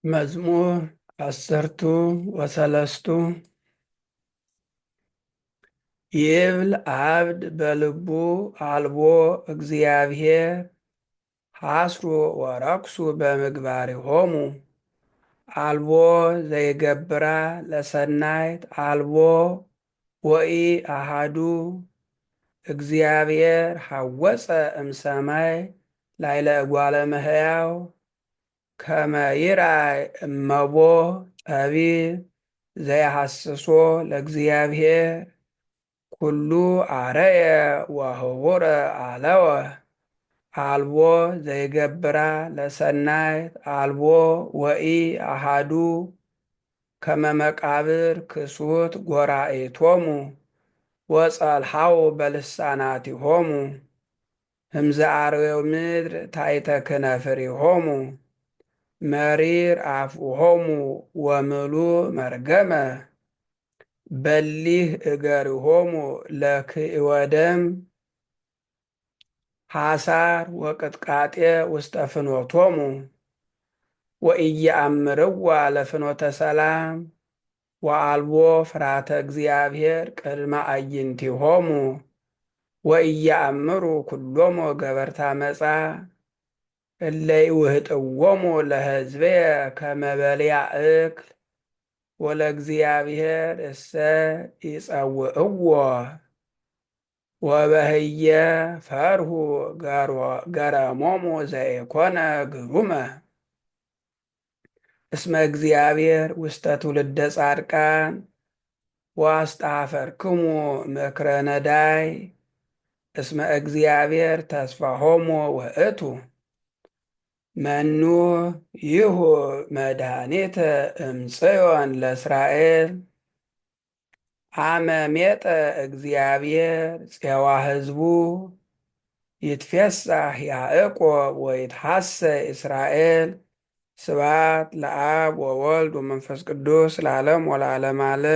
መዝሙር አሰርቱ ወሰለስቱ ይብል አብድ በልቡ አልቦ እግዚአብሔር ሐስሩ ወረክሱ በምግባሪሆሙ አልቦ ዘይገብራ ለሰናይት አልቦ ወኢ አሃዱ እግዚአብሔር ሐወፀ እምሰማይ ላይለ እጓለ እመሕያው ከመ ይርአይ እመቦ ጠቢብ ዘይሐስሶ ለእግዚአብሔር ኩሉ አረየ ወህቡረ አለወ አልቦ ዘይገብራ ለሰናይት አልቦ ወኢ አሃዱ ከመ መቃብር ክሱት ጎራኢቶሙ ወጸልሐው በልሳናቲሆሙ ህምዘ አርዌው ምድር ታሕተ ክነፍሪሆሙ መሪር አፍሆሙ ወምሉእ መርገመ በሊህ እገሪሆሙ ለክእወ ደም ሐሳር ወቅጥቃጤ ውስተ ፍኖቶሙ ወኢየአምርዋ ለፍኖተ ሰላም ወአልቦ ፍርሃተ እግዚአብሔር ቅድመ አዕይንቲሆሙ ወኢየአምሩ ኩሎሙ ገበርተ አመፃ እለ ይውህጥዎሙ ለሕዝብየ ከመ በልያ እክል ወለእግዚአብሔር እሰ ይጸውዕዎ ወበህየ ፈርሁ ገረሞሙ ዘኢኮነ ግሩመ እስመ እግዚአብሔር ውስተ ትውልደ ጻድቃን ወአስጣፈርክሙ ምክረ ነዳይ እስመ እግዚአብሔር ተስፋሆሙ ውእቱ መኑ ይሁ መድኃኒተ እምጽዮን ለእስራኤል አመ ሜጠ እግዚአብሔር ፄዋ ሕዝቡ ይትፌሳህ ያዕቆብ ወይትሐሰይ እስራኤል። ስብሐት ለአብ ወወልድ ወመንፈስ ቅዱስ ለዓለም ወለዓለመ ዓለም።